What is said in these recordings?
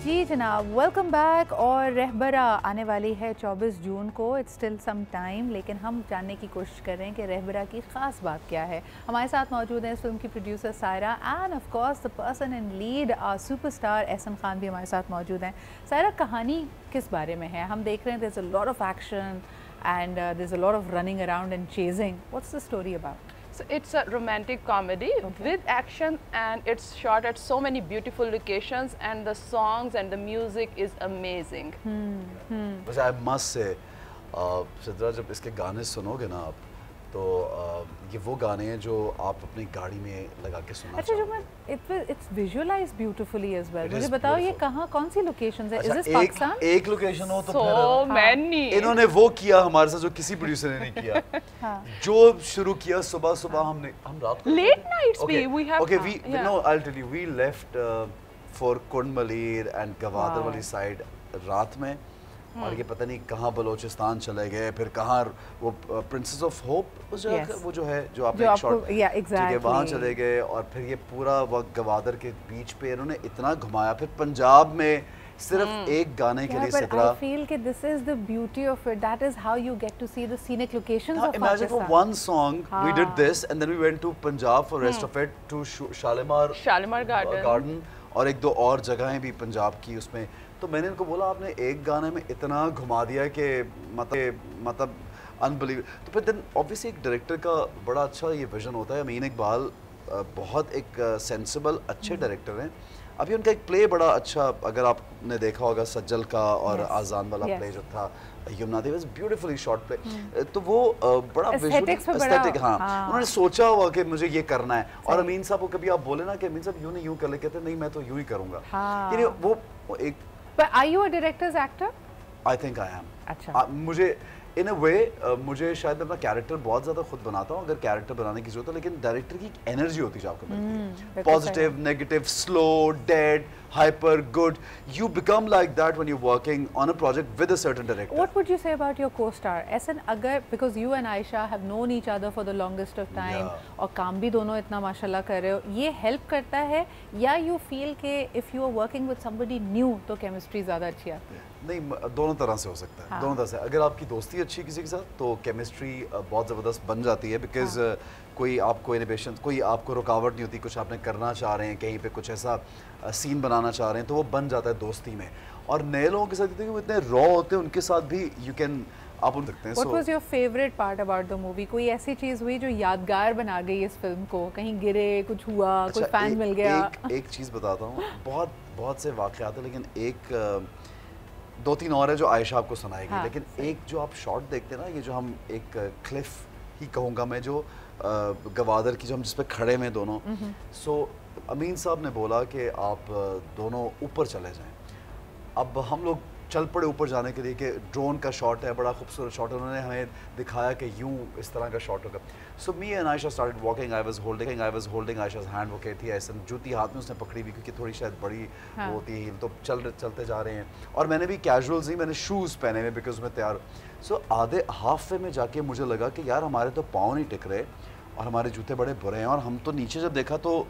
जी जनाब, welcome back. और रहबरा आने वाली है 24 जून को। इट्स स्टिल सम टाइम, लेकिन हम जानने की कोशिश कर रहे हैं कि रहबरा की ख़ास बात क्या है। हमारे साथ मौजूद हैं इस फिल्म की producer Saira and of course the person in lead our superstar Ehsan Khan भी हमारे साथ मौजूद हैं। सायरा, कहानी किस बारे में है? हम देख रहे हैं there is a lot of action and there's a lot of running around and chasing. What's the story about? So it's a romantic comedy with action, and it's shot at so many beautiful locations, and the songs and the music is amazing. वैसे I must say, Sidra, जब इसके गाने सुनोगे ना आप, तो ये वो गाने हैं जो आप अपनी गाड़ी में लगा के सुनना चाहोगे। It's visualized beautifully as well. मुझे बताओ ये कहाँ, कौन सी लोकेशंस है? Is this Pakistan? एक लोकेशन हो तो so many. इन्होंने वो किया हमारे साथ जो किसी प्रोड्यूसर ने नहीं किया। जो शुरू किया सुबह हम रात को late nights we have no, I'll tell you, we left for Kundmalir and Gwadar wali side रात में, और ये पता नहीं कहाँ बलोचिस्तान चले गए, फिर कहाँ वो प्रिंसेस ऑफ होप वो जो है जो आपने एक शॉट, ठीक है, वहाँ चले गए, और फिर ये पूरा वक्त गवादर के बीच पे इन्होंने इतना घुमाया, फिर पंजाब में सिर्फ एक गाने के लिए Sidra. I feel that this is the beauty of it. That is how you get to see the scenic locations of Pakistan. Imagine for one song we did this, and then we went to Punjab for rest of it, to Shalimar Garden और एक दो और जगहें भी पंजाब की उसमें। तो मैंने इनको बोला आपने एक गाने में इतना घुमा दिया कि मतलब अनबिलीव। तो फिर देन ऑब्वियसली एक डायरेक्टर का बड़ा अच्छा ये विजन होता है। अमीन इकबाल बहुत एक सेंसिबल अच्छे डायरेक्टर हैं। अभी उनका एक प्ले बड़ा अच्छा, अगर आपने देखा होगा सज्जल का और आजान वाला प्ले जो था, यमुना देवी, वाज ब्यूटीफुली शॉट प्ले। तो वो बड़ा एस्थेटिक, हाँ, उन्होंने सोचा हुआ कि मुझे ये करना है। और अमीन साहब को कभी आप बोले ना कि अमीन साहब यूं नहीं यूं कर ले, कहते नहीं मैं तो यूं ही करूंगा। यानी वो एक। But are you a director's actor? I think I am. अच्छा। मुझे in a way मुझे शायद अपना कैरेक्टर बहुत ज़्यादा खुद बनाता हूँ अगर कैरेक्टर बनाने की जरूरत है, लेकिन डायरेक्टर की एनर्जी होती है आपको मिलती है, positive, negative, slow, dead, hyper, good. You become like that when you're working on a project with a certain director. What would you say about your co-star? ऐसा अगर, because you and Aisha have known each other for the longest of time, और काम भी दोनों इतना माशाल्लाह कर रहे हो, ये हेल्प करता है या you feel कि if you are working with somebody new तो केमिस्ट्री ज़्यादा अच्छी आती है? नहीं, दोनों तरह से हो सकता है। दोनों तरह से अगर आपकी दोस्ती अच्छी किसी के साथ तो केमिस्ट्री बहुत ज़बरदस्त बन जाती है, बिकॉज कोई आपको इनोवेशन, कोई आपको रुकावट नहीं होती, कुछ आपने करना चाह रहे हैं, कहीं पे कुछ ऐसा सीन बनाना चाह रहे हैं, तो वो बन जाता है दोस्ती में। और नए लोगों के साथ वो इतने रॉ होते हैं, उनके साथ भी यू कैन आप उन सकते हैं। What was your favorite part about the movie? कोई ऐसी चीज़ हुई जो यादगार बना गई इस फिल्म को? कहीं गिरे, कुछ हुआ, कोई फैन मिल गया? एक चीज़ बताता हूँ, बहुत से वाक़यात हैं, लेकिन एक दो तीन और है जो आयशा आपको सुनाएगी। लेकिन एक जो आप शॉट देखते हैं ना, ये जो हम एक क्लिफ ही कहूँगा मैं, जो गवादर की जो हम जिस पे खड़े में दोनों, सो अमीन साहब ने बोला कि आप दोनों ऊपर चले जाएं। अब हम लोग चल पड़े ऊपर जाने के लिए कि ड्रोन का शॉट है, बड़ा खूबसूरत शॉट है, उन्होंने हमें दिखाया कि यूं इस तरह का शॉट होगा। So me and Aisha started walking, I was holding Aisha's hand, वो कहती है ऐसा, जूती हाथ में उसने पकड़ी हुई क्योंकि थोड़ी शायद बड़ी वो होती है हील, तो चलते जा रहे हैं। और मैंने भी कैजुअल्स नहीं, मैंने शूज़ पहने हुए बिकॉज मैं तैयार। सो आधे हाफ वे में जाके मुझे लगा कि यार हमारे तो पाँव नहीं टिक रहे और हमारे जूते बड़े बुरे हैं, और हम तो नीचे जब देखा तो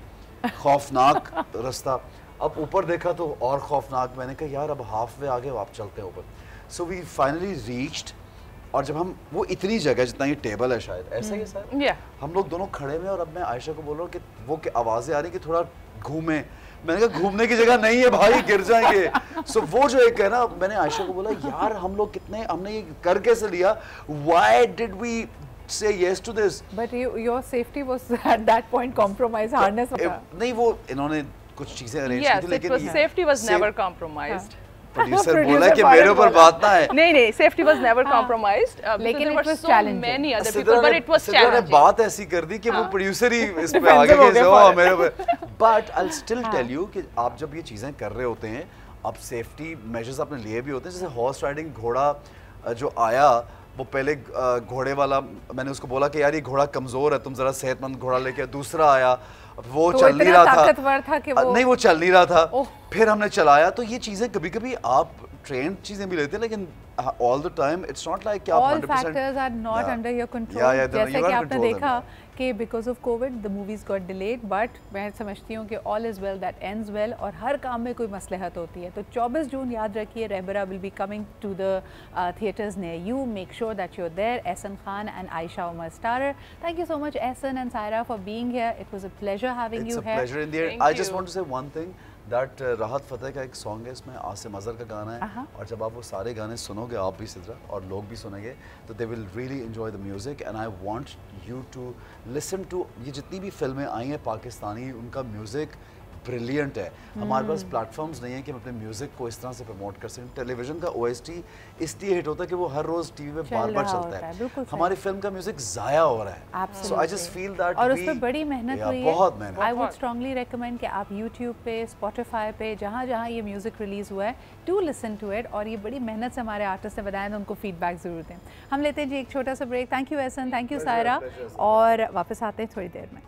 खौफनाक रास्ता, अब ऊपर देखा तो और खौफनाक। मैंने कहा यार अब हाफ वे आ गए, आप चलते हैं ऊपर। सो वी फाइनली रीच्ड, और जब हम वो इतनी जगह जितना ये टेबल है शायद ऐसा ही सर, हम लोग दोनों खड़े में, और अब मैं आयशा को बोल रहा हूँ कि वो आवाज़ें आ रही कि थोड़ा घूमे। मैंने कहा घूमने की जगह नहीं है भाई, गिर जाएंगे। सो वो जो एक है ना, मैंने आयशा को बोला यार हम लोग कितने, हमने ये कर कैसे लिया, why did we say yes to this? But your safety was at that point compromised, harness होगा। नहीं, वो इन्होंने कुछ चीजें अरेंज की थी, लेकिन safety was never compromised. Producer बोला कि मेरे ऊपर बात ना है। नहीं, safety was never compromised. लेकिन it was challenging. Many other people, but it was challenging. बात ऐसी कर दी कि वो प्रोड्यूसर ही इस पे आ गया कि मेरे ऊपर। But I'll still tell you कि आप जब ये चीजें कर रहे होते हैं, आप सेफ्टी मेजर्स आपने लिए भी होते हैं। जैसे हॉर्स राइडिंग, घोड़ा जो आया, वो पहले घोड़े वाला, मैंने उसको बोला कि यार ये घोड़ा कमज़ोर है, तुम ज़रा सेहतमंद घोड़ा लेके। दूसरा आया, वो तो चल नहीं रहा था कि वो नहीं, वो चल नहीं रहा था। फिर हमने चलाया। तो ये चीज़ें कभी कभी आप ट्रेंड चीज़ें भी लेते हैं, लेकिन all the time it's not like आप 100% all factors are not under your control। जैसे कि आपने देखा कि because of Covid the movies got delayed, but मैं समझती हूँ कि all is well that ends well, और हर काम में कोई मसलहत होती है। तो 24 जून याद रखिए, Rahbara will be coming to the theatres near you, make sure that you are there. Ehsan Khan and Ayesha Umar starrer, thank you so much Ehsan and Saira for being here. It was a pleasure having you here. It's a pleasure indeed. I just want to say one thing that राहत फ़तेह का एक song है, इसमें आसिम अज़हर का गाना है, और जब आप वो सारे गाने सुनोगे, आप भी सिद्रा और लोग भी सुनेंगे, तो they will really enjoy the music and I want you to listen to ये जितनी भी फिल्में आई हैं पाकिस्तानी, उनका म्यूज़िक ब्रिलियंट है। हमारे पास प्लेटफॉर्म्स नहीं है कि हम अपने म्यूज़िक को इस तरह से प्रमोट कर सकें। टेलीविज़न का OST इसलिए हिट होता है कि वो हर रोज़ टीवी पे बार बार चलता है, हमारी फिल्म का म्यूज़िक ज़ाया हो रहा है। सो आई जस्ट फील दैट, और उस पर बड़ी मेहनत हुई है, बहुत मेहनत। आई वुड स्ट्रांगली रेकमेंड कि आप यूट्यूब पे, स्पॉटिफाई पे, जहाँ जहाँ ये म्यूज़िक रिलीज़ हुआ है, टू लिसन टू इट। और ये बड़ी मेहनत से हमारे आर्टिस्ट ने बताया, तो उनको फीडबैक ज़रूर दें। हम लेते हैं जी एक छोटा सा break. Thank you Ehsan, thank you Saira, और वापस आते हैं थोड़ी देर में।